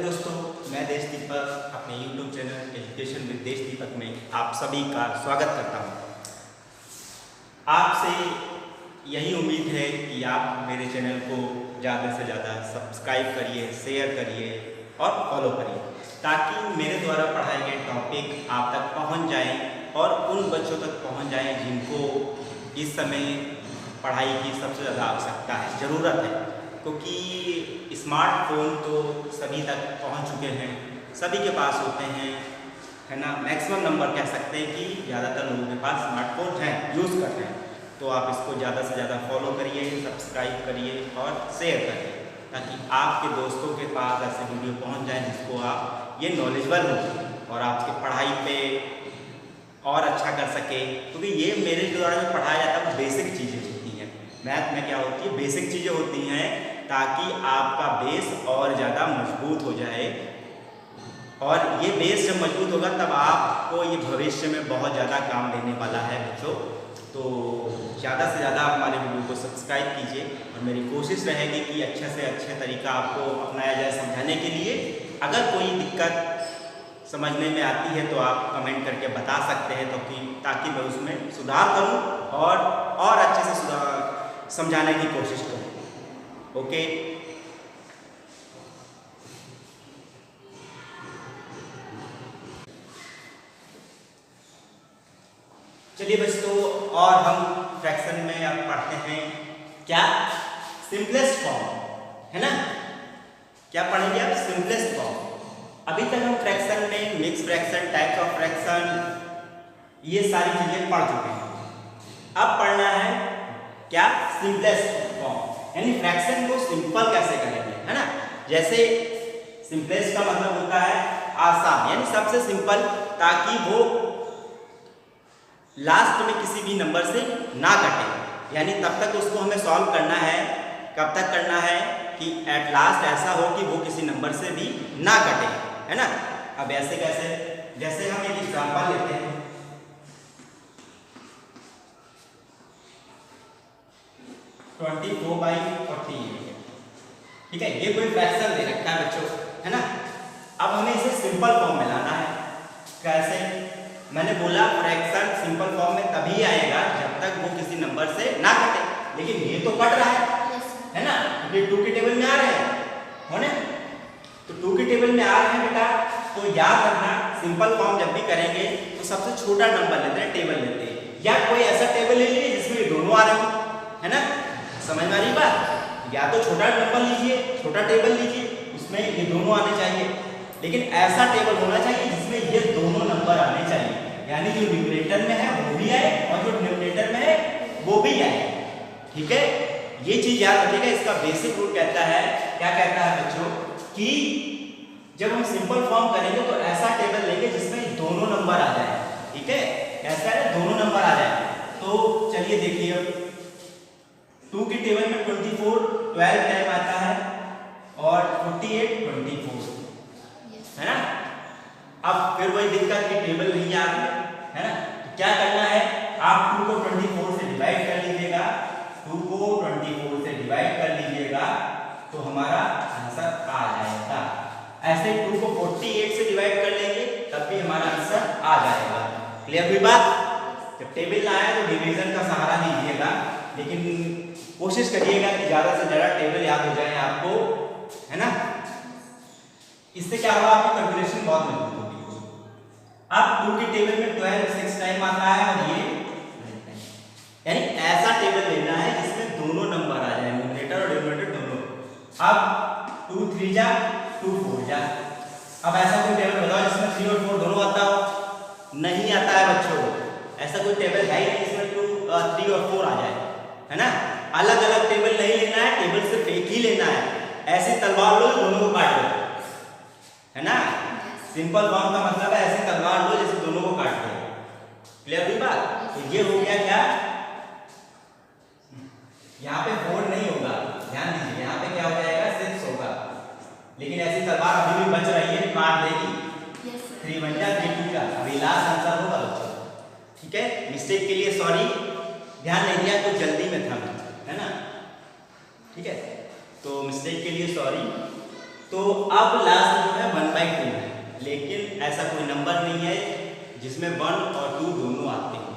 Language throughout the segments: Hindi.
दोस्तों, मैं देश दीपक अपने YouTube चैनल एजुकेशन विद देश दीपक में आप सभी का स्वागत करता हूं। आपसे यही उम्मीद है कि आप मेरे चैनल को ज़्यादा से ज़्यादा सब्सक्राइब करिए, शेयर करिए और फॉलो करिए, ताकि मेरे द्वारा पढ़ाए गए टॉपिक आप तक पहुंच जाएं और उन बच्चों तक पहुंच जाएं जिनको इस समय पढ़ाई की सबसे ज़्यादा आवश्यकता है, ज़रूरत है। क्योंकि स्मार्टफोन तो सभी तक पहुंच चुके हैं, सभी के पास होते हैं, है ना। मैक्सिमम नंबर कह सकते हैं कि ज़्यादातर लोगों के पास स्मार्टफोन है, यूज़ करते हैं। तो आप इसको ज़्यादा से ज़्यादा फॉलो करिए, सब्सक्राइब करिए और शेयर करिए, ताकि आपके दोस्तों के पास ऐसे वीडियो पहुंच जाए जिसको आप ये नॉलेजेबल हो और आपकी पढ़ाई पे और अच्छा कर सके। क्योंकि ये मेरे द्वारा जो पढ़ाया जाता है वो बेसिक चीज़ें होती हैं। मैथ में क्या होती है, बेसिक चीज़ें होती हैं, ताकि आपका बेस और ज़्यादा मजबूत हो जाए। और ये बेस जब मजबूत होगा तब आपको ये भविष्य में बहुत ज़्यादा काम देने वाला है बच्चों। तो ज़्यादा से ज़्यादा हमारे वीडियो को सब्सक्राइब कीजिए और मेरी कोशिश रहेगी कि अच्छे से अच्छे तरीका आपको अपनाया जाए समझाने के लिए। अगर कोई दिक्कत समझने में आती है तो आप कमेंट करके बता सकते हैं, ताकि मैं उसमें सुधार करूं और अच्छे से समझाने की कोशिश करूं। ओके, चलिए बच्चों, और हम फ्रैक्शन में अब पढ़ते हैं क्या, सिंपलेस्ट फॉर्म, है ना। क्या पढ़ेंगे आप, सिंपलेस्ट फॉर्म। अभी तक हम फ्रैक्शन में mix fraction, types of fraction, ये सारी चीजें पढ़ चुके हैं। अब पढ़ना है क्या, सिंपलेस्ट फॉर्म, यानी फ्रैक्शन को सिंपल कैसे करेंगे, है ना। जैसे सिंपलेस्ट का मतलब होता है आसान, यानी सबसे सिंपल, ताकि वो लास्ट में किसी भी नंबर से ना कटे। यानी तब तक उसको हमें सॉल्व करना है, कब तक करना है कि एट लास्ट ऐसा हो कि वो किसी नंबर से भी ना कटे, है ना। अब ऐसे कैसे, जैसे हम एक एग्जांपल लेते हैं, ट्वेंटी 24/48, ठीक है। ये कोई फ्रैक्शन दे रखा है बच्चों, है ना। अब हमें इसे सिंपल फॉर्म में लाना है। कैसे, मैंने बोला फ्रैक्शन सिंपल फॉर्म में तभी आएगा जब तक वो किसी नंबर से ना कटे। लेकिन ये तो कट रहा है ना, क्योंकि 2 के टेबल में आ रहे हैं, हो ना। तो 2 के टेबल में आ रहे हैं बेटा, तो याद रखना सिंपल फॉर्म जब भी करेंगे तो सबसे छोटा नंबर लेते हैं, टेबल लेते हैं, या कोई ऐसा टेबल ले लीजिए जिसमें ये दोनों आ रहे हो, है ना। समझ में आ रही बात, या तो छोटा नंबर लीजिए, छोटा टेबल लीजिए, उसमें ये दोनों आने चाहिए। लेकिन ऐसा टेबल होना चाहिए जिसमें ये दोनों नंबर आने चाहिए, यानी जो न्यूमरेटर में है वो भी आए और जो डिनोमिनेटर में है वो भी आए, ठीक है। ये चीज याद रखिएगा। इसका बेसिक रूल कहता है, क्या कहता है बच्चों, कि जब हम सिंपल फॉर्म करेंगे तो ऐसा टेबल लेंगे जिसमें दोनों नंबर आ जाए, ठीक है। ऐसा है, दोनों नंबर आ जाए। तो चलिए देखिए, 2 के टेबल में 24 12 टाइम आता है और 48 24, है ना। अब फिर वही दिक्कत कि टेबल नहीं आ रही है ना। तो क्या करना है, आप 2 को 24 से डिवाइड कर लीजिएगा, 2 को 24 से डिवाइड कर लीजिएगा तो हमारा आंसर आ जाएगा। ऐसे 2 को 48 से डिवाइड कर लेंगे तब भी हमारा आंसर आ जाएगा। क्लियर हुई बात। जब टेबल ना आए तो डिवीजन का सहारा लीजिएगा, लेकिन कोशिश करिएगा कि ज्यादा से ज्यादा टेबल याद हो जाए आपको, है ना। इससे क्या होगा, आपकी कैलकुलेशन बहुत मजबूत होगी। अब 2 के टेबल में 12 6 टाइम आता है और ये, यानी ऐसा टेबल लेना है जिसमें दोनों नंबर आ जाए, न्यूमरेटर और डिनोमिनेटर दोनों। अब 2 3 जा 2 4 जा। अब ऐसा कोई टेबल बताओ जिसमें 3 और 4 दोनों आता हो, नहीं आता है बच्चों। ऐसा कोई टेबल है ही नहीं जिसमें 3 और 4 आ जाए, है ना। अलग अलग टेबल नहीं लेना है, टेबल सिर्फ एक ही लेना है। ऐसी तलवार लो, दोनों को काट लो, है ना। सिंपल फॉर्म का मतलब है ऐसी तलवार लो जैसे दोनों को काट दो। क्लियर हुई बात। तो ये हो गया क्या, यहाँ पे 4 नहीं होगा, ध्यान दीजिए, यहाँ पे क्या हो जाएगा, 6 होगा। लेकिन ऐसी तलवार अभी भी बच रही है, काट देगी। 3 1 जा 3 2 जा। अभी लास्ट आंसर होगा बच्चों, ठीक है। मिस्टेक के लिए सॉरी, ध्यान नहीं दिया, कुछ जल्दी में था, है ना, ठीक है। तो मिस्टेक के लिए सॉरी। तो अब लास्ट जो है 1/2 है, लेकिन ऐसा कोई नंबर नहीं है जिसमें 1 और 2 दोनों आते हैं,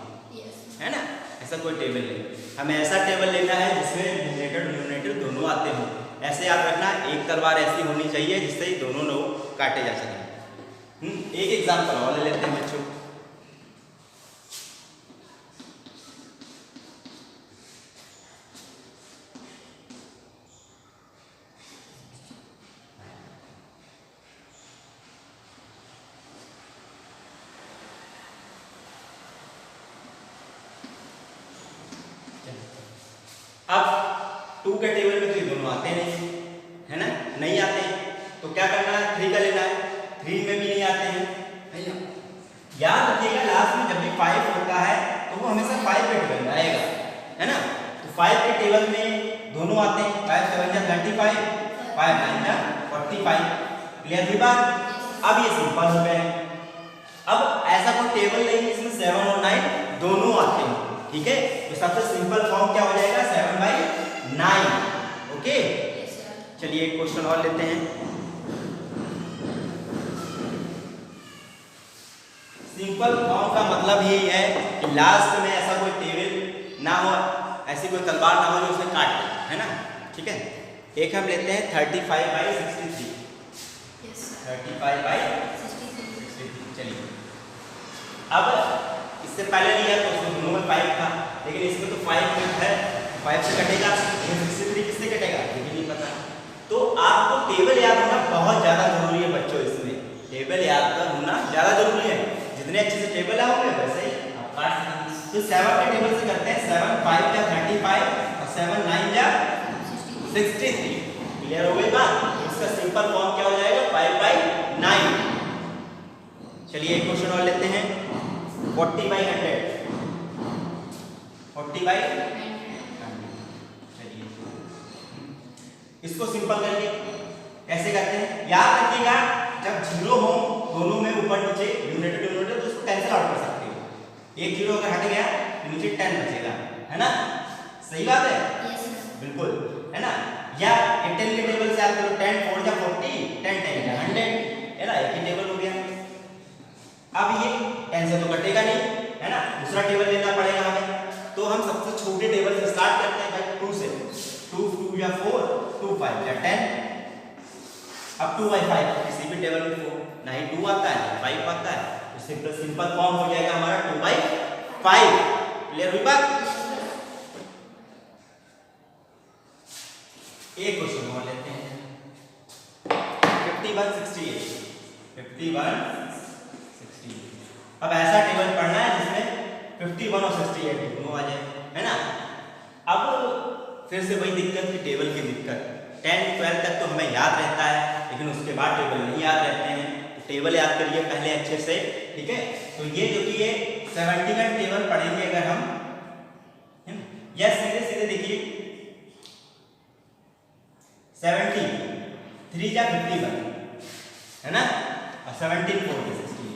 है ना? ऐसा कोई टेबल नहीं। हमें ऐसा टेबल लेना है जिसमें न्यूमरेटर डिनोमिनेटर दोनों आते हों। ऐसे याद रखना, एक तलवार ऐसी होनी चाहिए जिससे दोनों लोग काटे जा सकें। एक एग्जाम्पल और ले लेते हैं बच्चों। अब 2 के टेबल में तो ये दोनों आते नहीं, है ना? नहीं आते हैं तो क्या करना है? 3 का लेना है। 3 में भी नहीं आते हैं, है ना? याद रखिएगा लास्ट में जब भी 5 होता है तो वो हमेशा 5 के टेबल में आएगा, है ना? तो 5 के टेबल में दोनों आते हैं। 5 7 जा 35, 5 9 जा 45। क्लियर हुई बात? अब ये सिंपल हो गए। अब ऐसा कोई टेबल नहीं है जिसमें 7 और 9 दोनों आते हैं, ठीक है? तो सबसे सिंपल फॉर्म क्या हो जाएगा? 7/9। ओके, चलिए एक क्वेश्चन और लेते हैं। सिंपल फॉर्म का मतलब यही है कि लास्ट में ऐसा कोई टेबल ना हो, ऐसी कोई तलवार ना हो जो उसे काट दे, है ना? ठीक है, एक हम लेते हैं 35/63। 35/63। चलिए, अब इससे पहले लिया तो उसमें दोनों में 5 था, लेकिन इसमें तो 5 है, 5 से कटेगा, 63 किससे कटेगा ये भी नहीं पता। तो आपको टेबल याद होना बहुत ज़्यादा जरूरी है बच्चों। इसमें टेबल याद होना ज़्यादा जरूरी है। जितने अच्छे से टेबल आओगे वैसे ही आप काट सकेंगे। तो 7 के टेबल से करते हैं। 7 5 जा 35 और 7 9 जा 63। क्लियर हो गई बात? इसका सिंपल फॉर्म क्या हो जाएगा? 5/9। चलिए एक क्वेश्चन और लेते हैं। 40/100। 40/100। चलिए इसको सिंपल करके कैसे करते हैं? याद रखिएगा, जब 0 हो दोनों में ऊपर नीचे न्यूमरेटर डिनोमिनेटर, तो उसको कैंसिल आउट कर सकते हो। एक 0 अगर हट गया तो नीचे 10 बचेगा, है ना? सही बात है? बिल्कुल, है ना? या 10 के टेबल से आप करो 10 4 जा 40, 10 10 जा 100, है ना? एक ही टेबल हो गया। अब ये 10 से तो कटेगा नहीं, है ना? दूसरा टेबल लेना पड़ेगा हमें। तो हम सबसे छोटे टेबल से स्टार्ट करते हैं भाई, 2 से। 2 2 या 4, 2 5 या 10। अब 2/5 किसी भी टेबल में 4 ना ही 2 आता है ना 5 आता है, तो सिंपल फॉर्म हो जाएगा हमारा 2/5। क्लियर हुई बात? एक क्वेश्चन और लेते हैं। 51/68। 51/68। अब ऐसा टेबल पढ़ना है जिसमें 51 और 68 दोनों आ जाए, है ना? अब फिर से वही दिक्कत की टेबल की दिक्कत। 10 12 तक तो हमें याद रहता है, लेकिन उसके बाद टेबल नहीं याद रहते हैं। तो टेबल याद करिए पहले अच्छे से, ठीक है? तो ये जो कि ये 70 का टेबल पढ़ेंगे अगर हम, या सीधे सीधे देखिए 70 3 जा 51, है ना? और 17 4 जा 60,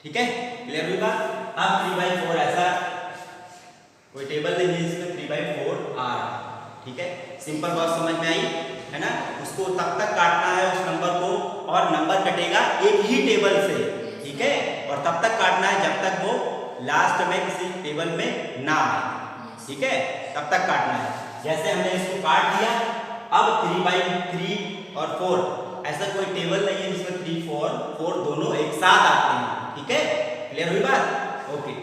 ठीक है? क्लियर हुई बात? अब 3/4 ऐसा कोई टेबल नहीं है जिसमें 3/4 आ रहा, ठीक है? सिंपल बात समझ में आई, है ना? उसको तब तक काटना है उस नंबर को, और नंबर कटेगा एक ही टेबल से, ठीक है? और तब तक काटना है जब तक वो लास्ट में किसी टेबल में ना आए, ठीक है? तब तक काटना है। जैसे हमने इसको काट दिया, अब 3/3 और 4 ऐसा कोई टेबल नहीं है जिसमें 3 4 दोनों एक साथ आते हैं, ठीक है? क्लियर हुई बात? ओके,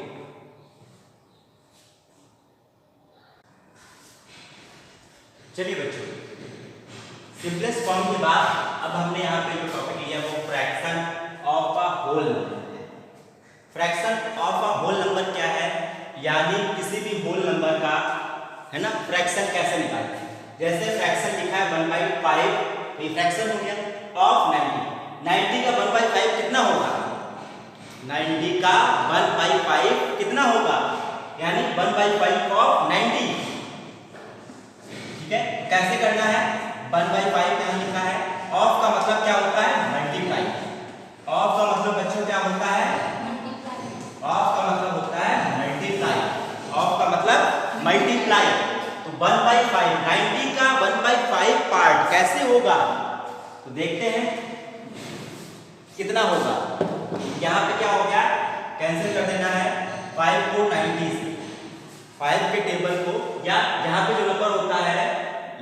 चलिए बच्चों, सिंपलेस्ट फॉर्म के बाद अब हमने यहाँ पे जो टॉपिक लिया वो fraction of a whole number है। Fraction of a whole number क्या है? यानी किसी भी होल नंबर का, है ना, फ्रैक्शन कैसे निकालते हैं? जैसे फ्रैक्शन लिखा है 1/5, ये फ्रैक्शन हो गया ऑफ 90। 90 का 1/5 कितना होगा? 90 का 1/5 कितना होगा? यानी 1/5 ऑफ 90, ठीक है? कैसे करना है? 1/5 यहाँ लिखा है। ऑफ का मतलब क्या होता है? मल्टीप्लाई। ऑफ का मतलब बच्चों क्या होता है? ऑफ का मतलब होता है मल्टीप्लाई। ऑफ का मतलब मल्टीप्लाई। तो 1/5, 90 का 1/5 कैसे होगा तो देखते हैं कितना होगा। यहाँ पे क्या हो गया, कैंसिल कर देना है 5 को 90 से, 5 के टेबल को, या यहाँ पे जो नंबर होता है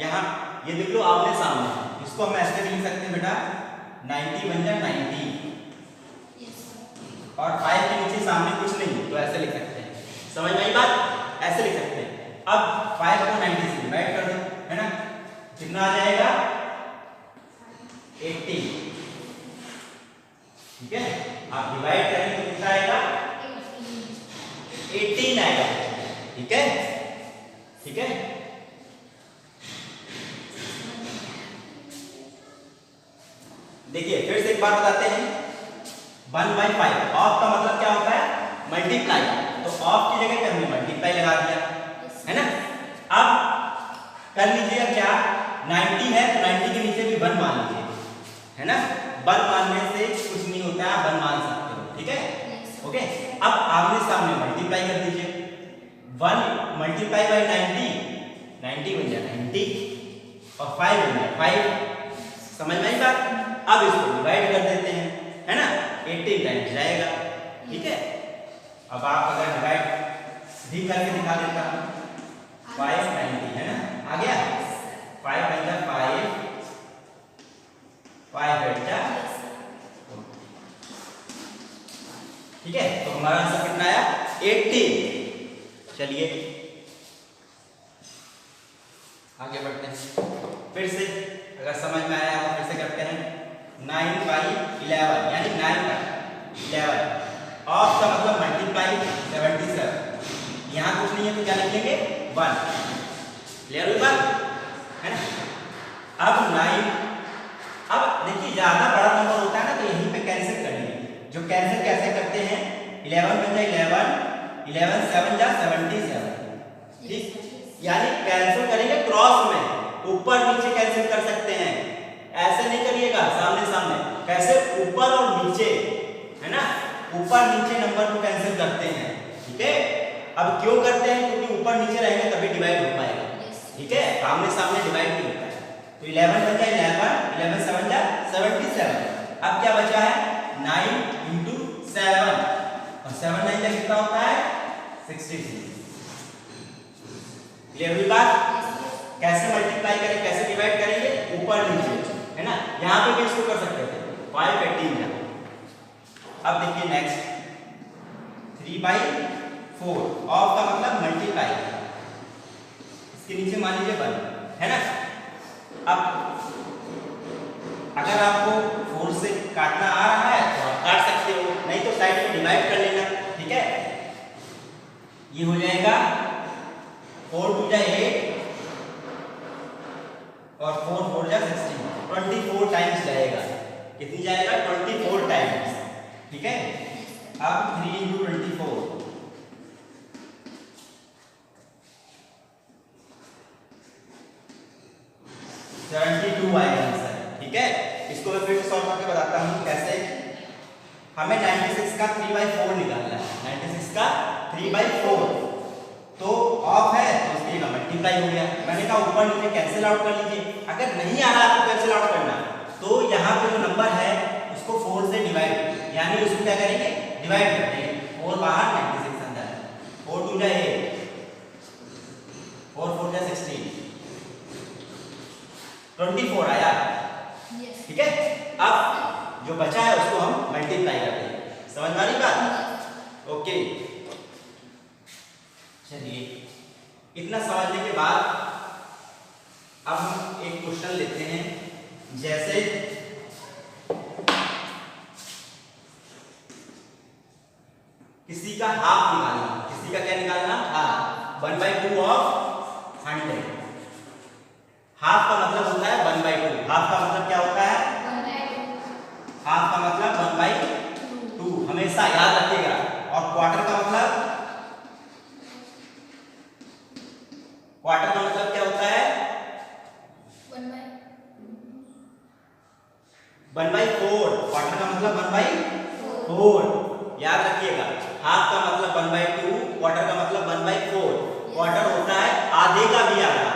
यहाँ ये देख लो आमने सामने, इसको हम ऐसे लिख सकते हैं बेटा 90 बन जाए 90, और 5 के नीचे सामने कुछ नहीं तो ऐसे लिख सकते हैं। समझ में आई बात, ऐसे लिख सकते हैं। अब 5 को 90 से डिवाइड कर दो, है ना, कितना आ जाएगा 80। ठीक है, आप डिवाइड करेंगे तो कितना आएगा 18 आएगा। ठीक है, ठीक है, देखिए फिर से एक बार बताते हैं, 1/5 ऑफ का मतलब क्या होता है मल्टीप्लाई, तो ऑफ की जगह पे हमने मल्टीप्लाई लगा दिया, है ना। अब कर लीजिएगा क्या, 90 है तो 90 के नीचे भी 1 मान लीजिए, है ना, 1 मानने से कुछ नहीं होता है, आप 1 मान सकते हो। ठीक है, ओके। अब आमने सामने मल्टीप्लाई कर दीजिए, 1 मल्टीप्लाई बाय 90, 90 बन जाए 90 और 5 बन जाए 5। समझ में आई बात। अब इसको डिवाइड कर देते हैं, है ना, 18 टाइम्स जाएगा। ठीक है, अब आप अगर डिवाइड भी करके दिखा देता हूं 590, है ना, आ गया 5 बन जाए 5 बैठ जा। ठीक है, तो हमारा आंसर कितना आया 18। चलिए आगे बढ़ते हैं, फिर से अगर समझ में आया तो फिर से करते हैं। 9/11 यानी 9 का 11, ऑफ का मतलब मल्टीप्लाई 77, यहाँ कुछ नहीं है तो क्या लिखेंगे 1। क्लियर हुई बात, है ना। अब 9, अब देखिए ज्यादा बड़ा नंबर होता है ना तो यहीं पे कैंसिल करेंगे। जो कैंसिल कैसे करते हैं, 11 बन जाए 11, 11 7 जा 77। ठीक, यानी कैंसिल करेंगे क्रॉस में, ऊपर नीचे कैंसिल कर सकते हैं, ऐसे नहीं करिएगा सामने सामने, कैसे ऊपर और नीचे, है ना, ऊपर नीचे नंबर को कैंसिल करते हैं। ठीक है, अब क्यों करते हैं, क्योंकि ऊपर नीचे रहेंगे तभी डिवाइड हो पाएगा। ठीक है, आमने सामने डिवाइड नहीं होता है। तो 11 बन जाए 11, 11 7 जा 77। अब क्या बचा है 9 × 7, और 7 9 जा कितना होता है 66। क्लियर हुई बात। कैसे मल्टीप्लाई करें, कैसे डिवाइड करेंगे, ऊपर नीचे, है ना, यहां पे भी इसको कर सकते थे 518 है। अब देखिए नेक्स्ट 3/4, ऑफ का मतलब मल्टीप्लाई, इसके नीचे मान लीजिए 1, है ना। अब अगर आपको 4 से काटना आ रहा है तो आप काट सकते हो, नहीं तो साइड में डिवाइड कर लेना। ठीक है, ये हो जाएगा 4 × 2 = 8 और 4 4 = 16, 24 टाइम्स जाएगा। कितनी जाएगा 24 टाइम्स। ठीक है, अब 3 × 24, 72 आएगा आंसर। ठीक है, इसको मैं फिर से सॉल्व करके बताता हूँ कैसे। हमें 96 का 3/4 निकालना है, 96 का 3/4, तो ऑफ है तो इसकी जगह मल्टीप्लाई हो गया। मैंने कहा ऊपर नीचे कैंसिल आउट कर लीजिए, अगर नहीं आ रहा तो कैंसिल आउट करना, तो यहाँ पे जो नंबर है उसको 4 से डिवाइड, यानी उसको क्या करेंगे डिवाइड कर देंगे, 4 बाहर 96 अंदर, 4 × 2 = 8, 4 4 = 16, 24 आया। ठीक है, अब जो बचा है उसको हम मल्टीप्लाई कर देंगे। समझ में आ रही बात, ओके। चलिए इतना समझने के बाद अब हम एक क्वेश्चन लेते हैं, जैसे किसी का हाफ निकालना, किसी का क्या निकालना, हाफ, 1/2 ऑफ 100। हाफ का मतलब होता है 1/2, हाफ का मतलब क्या होता है 1/2, हाफ का मतलब 1/2 हमेशा याद रखिएगा। और क्वार्टर का मतलब, क्वार्टर का मतलब क्या होता है 1/4, क्वार्टर का मतलब 1/4, याद रखिएगा। हाफ का मतलब 1/2, क्वार्टर का मतलब 1/4। क्वार्टर होता है आधे का भी आधा,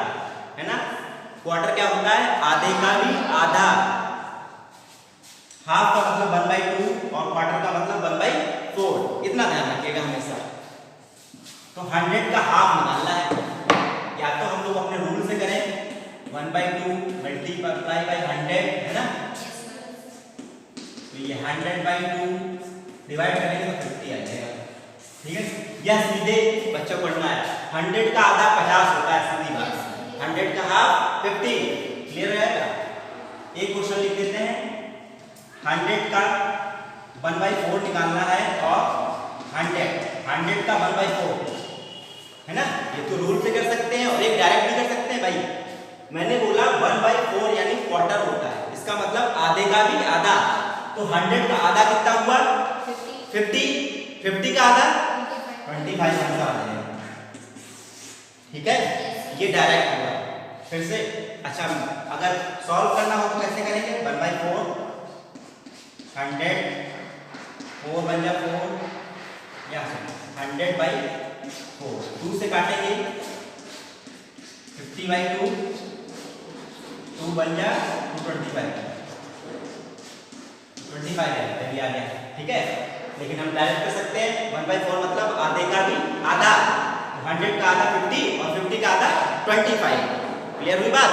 है ना, क्वार्टर क्या होता है? आधे का भी आधा। हाफ का मतलब 1/2 और क्वार्टर का मतलब 1/4। इतना ध्यान रखिएगा हमेशा। तो 100 का हाफ निकालना है, या तो हम लोग अपने रूल से करें 1/2 मल्टीप्लाई बाई 100, है ना। तो ये 100/2 डिवाइड करेंगे तो 50 आ जाएगा, ठीक है। यह सीधे बच्चों को पढ़ना है। 100 का आधा 50 होता है, सीधी बात। 100 का हाफ 50। क्लियर रहेगा। एक क्वेश्चन लिख देते हैं। 100 का 1/4 निकालना है और 100 का 1/4, है ना। ये तो रूल से कर सकते हैं और एक डायरेक्ट भी कर सकते हैं भाई। मैंने बोला 1/4 यानी क्वार्टर होता है, इसका मतलब आधे का भी आधा। तो 100 का आधा कितना हुआ? 50 का आधा 25 आंसर आ जाएगा, ठीक है। ये डायरेक्ट हुआ। फिर से अच्छा, अगर सॉल्व करना हो तो कैसे करेंगे? 1/4 100 4 बन जा 4 या 100/4 2 से काटेंगे 50/2 2 बन जा 225 है, आ गया, ठीक है। लेकिन हम डायरेक्ट कर सकते हैं 1/4 मतलब आधे का भी आधा। 100 का आधा 50 और 50 का आधा 25। क्लियर हुई बात?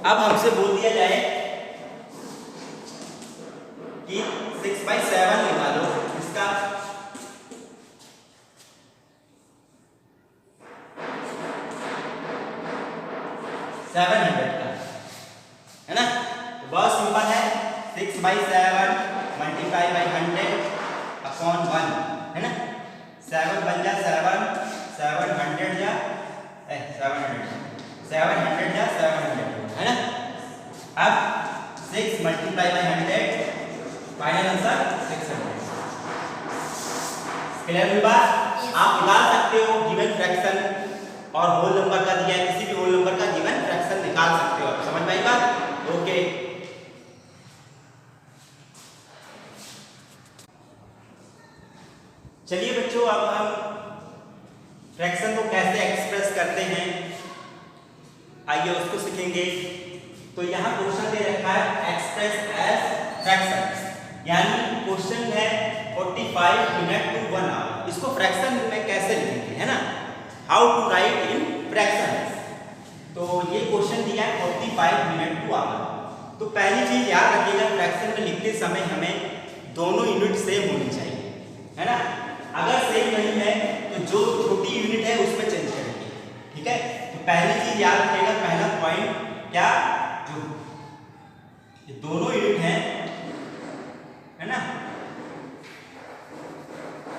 अब हमसे बोल दिया जाए कि 6/7 निकालो इसका। सेवन 700 का, है ना। तो बहुत सिंपल है। 6/7 मल्टीप्लाई बाई 100/1, है ना। 7 बन जा 7 700 जा 700 जा 700, है ना। अब 6 multiply by 100, final answer 600। Clear हुई बात? आप निकाल सकते हो गिवन फ्रैक्शन और होल नंबर का दिया है, किसी भी होल नंबर का गिवन फ्रैक्शन निकाल सकते हो आप। समझ में आई बात? ओके। चलिए बच्चों, अब हम फ्रैक्शन को कैसे एक्सप्रेस करते हैं आइए उसको सीखेंगे। तो यहाँ क्वेश्चन दे रखा है एक्सप्रेस एज फ्रैक्शन, यानी क्वेश्चन है 45 मिनट टू 1 आवर। इसको फ्रैक्शन में कैसे लिखेंगे, है ना। How to write in fraction. तो ये क्वेश्चन दिया है 45 मिनट टू आवर। तो पहली चीज याद रखिएगा, फ्रैक्शन में लिखते समय हमें दोनों यूनिट सेम होनी चाहिए, है ना। अगर सेम नहीं है तो जो छोटी यूनिट है उसमें चेंज करेंगे, ठीक है। तो पहली चीज याद रखिएगा, पहला पॉइंट क्या, जो ये दोनों यूनिट हैं, है ना।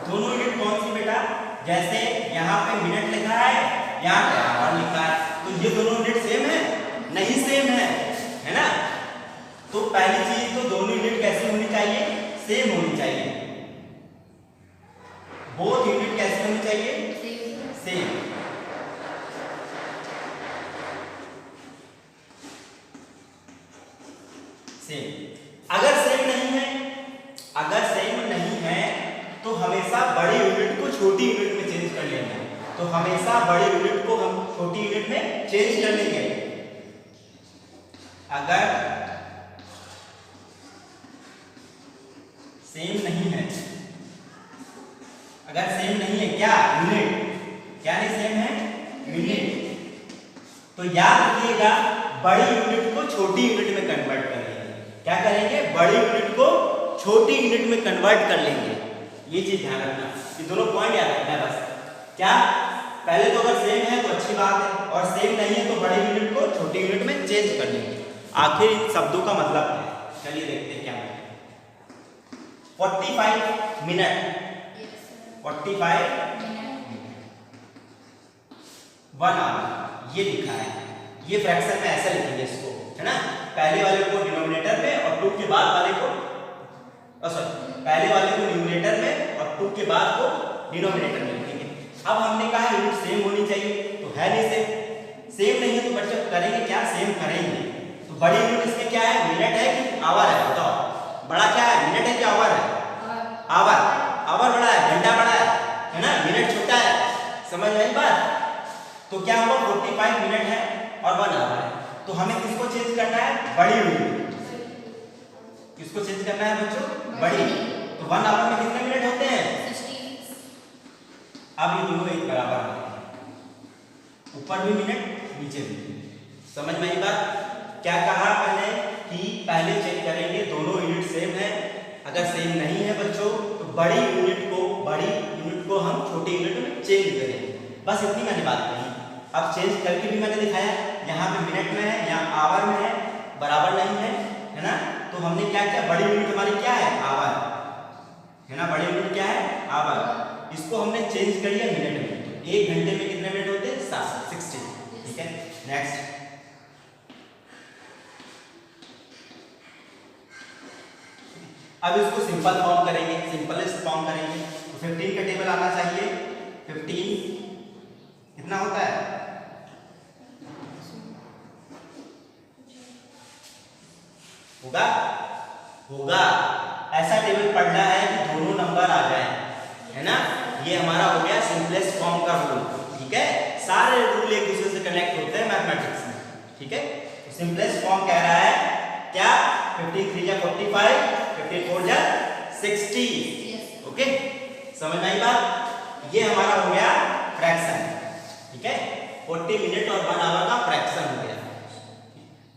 दोनों यूनिट कौन सी बेटा? जैसे यहाँ पे मिनट लिखा है, यहाँ पे आवर लिखा है, तो ये दोनों यूनिट सेम है? नहीं सेम है ना। तो पहली चीज तो दोनों यूनिट कैसी होनी चाहिए? सेम होनी चाहिए। बोथ यूनिट कैसी होनी चाहिए? सेम। सेम। अगर सेम नहीं है तो हमेशा बड़ी यूनिट को छोटी यूनिट में चेंज कर लेंगे। तो हमेशा बड़ी यूनिट को हम छोटी यूनिट में चेंज कर लेंगे। अगर सेम नहीं है, अगर सेम नहीं है क्या? यूनिट। क्या नहीं सेम है? यूनिट। तो याद रखिएगा, बड़ी यूनिट को छोटी यूनिट में कन्वर्ट कर लेंगे। क्या करेंगे? बड़ी यूनिट को छोटी यूनिट में कन्वर्ट कर लेंगे। ये चीज ध्यान रखना, ये दोनों पॉइंट याद रखना है बस। क्या? पहले तो अगर सेम है तो अच्छी बात है, और सेम नहीं है तो बड़ी यूनिट को छोटी यूनिट में चेंज कर लेंगे। आखिर इन शब्दों का मतलब क्या है? चलिए देखते हैं क्या है। 45 मिनट 45 1 आवर ये लिखा है। ये फ्रैक्शन में ऐसे लिखेंगे इसको, है ना। पहले वाले को डिनोमिनेटर में और 2 के बाद वाले को पहले वाले को न्यूमरेटर में और 2 के बाद को डिनोमिनेटर में लिखेंगे। अब हमने कहा यूनिट सेम होनी चाहिए, तो है नहीं सेम नहीं है तो बच्चे करेंगे क्या? सेम करेंगे। तो बड़ी यूनिट इसमें क्या है? मिनट है कि आवर है? बताओ। बड़ा क्या है? मिनट है कि आवर है? आवर। आवर बड़ा है, घंटा बड़ा है है ना, मिनट छोटा है, समझ में आई बात। तो क्या होगा 45 मिनट है और 1 आवर है, तो हमें किसको चेंज करना है, बड़ी यूनिट। किसको चेंज करना है बच्चों, बड़ी। तो 1 आवर में कितने मिनट होते हैं, 60। अब ये दोनों एक बराबर होते हैं, ऊपर भी मिनट नीचे भी मिनट। समझ में आई बात। क्या कहा मैंने कि पहले चेक करेंगे दोनों यूनिट सेम है, अगर सेम नहीं है बच्चों तो बड़ी यूनिट को हम छोटी यूनिट में चेंज करेंगे। बस इतनी मैंने बात कही। अब चेंज करके भी मैंने दिखाया, यहाँ पे मिनट में है, यहाँ आवर में है, बराबर नहीं है ना। तो हमने क्या किया, बड़ी यूनिट हमारी क्या है, आवर है ना, बड़ी यूनिट क्या है, आवर। इसको हमने चेंज कर लिया मिनट में, तो 1 घंटे में कितने मिनट होते हैं, 60। ठीक है, नेक्स्ट। अब इसको सिंपल फॉर्म करेंगे, सिंपलेस्ट फॉर्म करेंगे। तो 15 का टेबल आना चाहिए। 15 कितना होता है, होगा ऐसा टेबल पढ़ना है कि दोनों नंबर आ जाए, है ना। ये हमारा हो गया सिंपलेस्ट फॉर्म का रूल। ठीक है, सारे रूल एक दूसरे से कनेक्ट होते हैं मैथमेटिक्स में। ठीक है, तो सिंपलेस्ट फॉर्म कह रहा है क्या, 15 3 जा 45, 15 4 जा 60। ओके, समझ में आई बात। ये हमारा हो गया फ्रैक्शन। ठीक है, 40 मिनट और 1 आवर का फ्रैक्शन हो गया।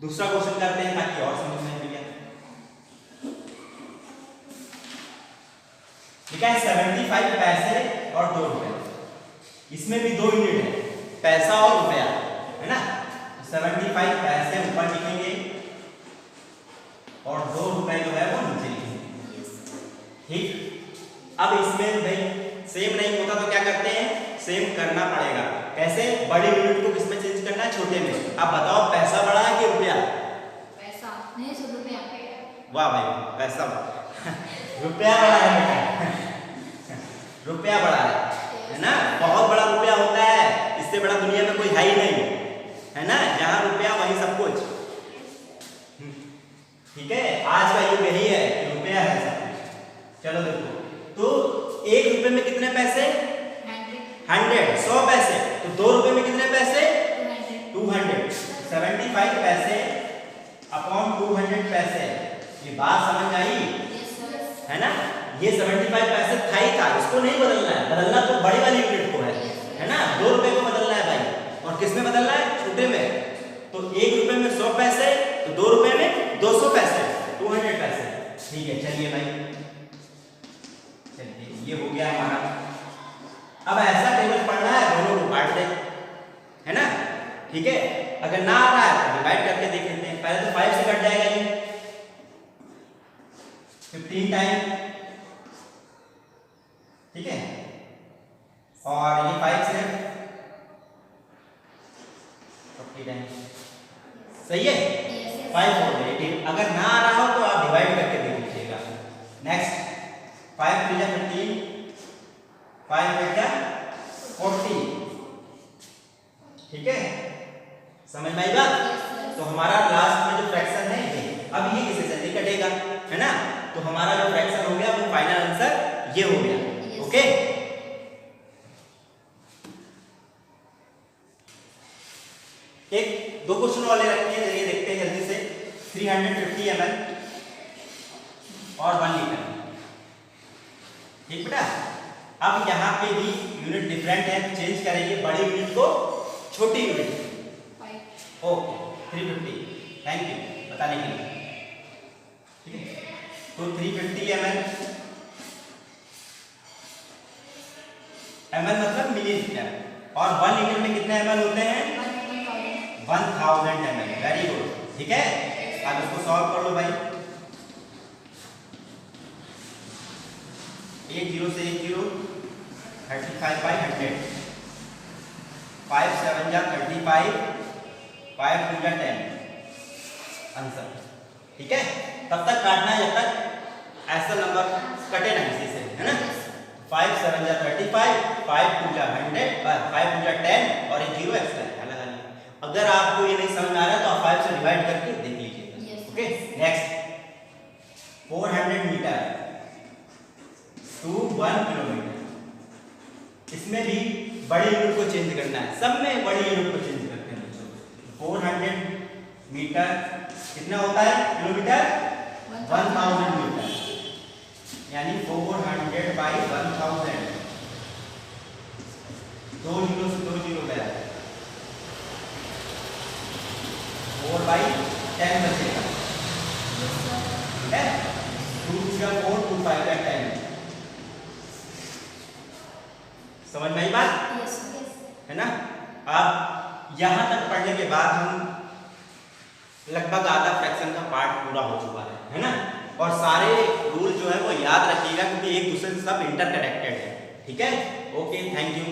दूसरा क्वेश्चन करते हैं ताकि और समझ में आ जाए। ठीक है, 75 पैसे और 2 रुपए, इसमें भी 2 यूनिट है, पैसा और रुपया, है ना। 75 पैसे ऊपर लिखेंगे और 2 रुपए जो है वो नीचे लिखेंगे। ठीक, अब इसमें भाई सेम नहीं होता तो क्या करते हैं, सेम करना पड़ेगा। कैसे, बड़ी यूनिट को किसमें चेंज करना है, छोटे में। अब बताओ पैसा बड़ा है कि रुपया, पैसा नहीं, 100 रुपया। वाह भाई, पैसा रुपया बड़ा है बेटा, रुपया बड़ा है ना, बहुत बड़ा रुपया होता है, इससे बड़ा दुनिया में कोई है ही नहीं, है ना। जहां रुपया वहीं सब कुछ। ठीक है, आज का युग यही है कि रुपया है सब कुछ। चलो देखो, तो 1 रुपए में कितने पैसे, 100, 100 पैसे। तो 2 रुपए में कितने पैसे, 200। 75 पैसे अपॉन 200 पैसे। ये बात समझ आई, है ना। ये 75 पैसे था ही था, इसको नहीं बदलना है, बदलना तो बड़ी वाली यूनिट को है ना। 2 रुपए को बदलना है भाई, और किस में बदलना है, छोटे में। तो 1 रुपए में 100 पैसे, तो 2 रुपए में 200 पैसे, 200 पैसे। ठीक है, चलिए भाई, चलिए ये हो गया हमारा। अब ऐसा टेबल पढ़ना है, दोनों को काट दे, है ना। ठीक है, अगर ना आ रहा है तो डिवाइड करके देख लेते हैं। पहले तो 5 से कट जाएगा ये, 15 टाइम। ठीक है, और ये 5 से 40 टाइम, सही है। 5 और 18। अगर ना आ रहा हो तो आप डिवाइड करके देख लीजिएगा। नेक्स्ट, 5 3 जा 15, 5 8 जा 40। ठीक है, समझ में आई बात। तो हमारा लास्ट में जो फ्रैक्शन है ये, अब ये किसी से नहीं कटेगा, है ना। तो हमारा जो फ्रैक्शन हो गया वो फाइनल आंसर ये हो गया। ओके, एक 2 क्वेश्चन वाले रखते हैं, ये देखते हैं जल्दी से। 350 ml और 1 लीटर। ठीक बेटा, अब यहाँ पे भी यूनिट डिफरेंट है, चेंज करेंगे बड़ी यूनिट को छोटी यूनिट। ओके, 350, थैंक यू बताने के लिए। ठीक है, तो 350 ml, ml मतलब मिलीलीटर, और 1 लीटर में कितने ml होते हैं, 1000 ml। Very good. ठीक है, अब इसको सॉल्व कर लो भाई। 1 0 से 1 0, 35/100, 5 7 जा 35, 5 2 जा 10 आंसर। ठीक है, तब तक काटना है जब तक ऐसा नंबर कटे ना किसी से, है ना। 5 7 जा 35, 5 2 जा 100, 5 2 जा 10 और एक 0 एक्स्ट्रा है लगा लिया। अगर आपको ये नहीं समझ में आ रहा तो आप 5 से डिवाइड करके देख लीजिएगा। Okay, next, 400 metre to 1 kilometre. इसमें भी बड़े यूनिट को चेंज करना है, सब में बड़े यूनिट को चेंज करते हैं बच्चों। 400 मीटर कितना होता है किलोमीटर, 1000 मीटर, यानी 400 बाई 1000, 2 जीरो से 2 जीरो गया, 4 बाई 10 बचेगा, ठीक है। 2 का 4, 2 5 का 10, समझ में आई बात, यस है ना। अब यहाँ तक पढ़ने के बाद हम लगभग आधा फ्रैक्शन का पार्ट पूरा हो चुका है ना। और सारे रूल जो है वो याद रखिएगा क्योंकि एक दूसरे से सब इंटरकनेक्टेड है, ठीक है। Okay, thank you.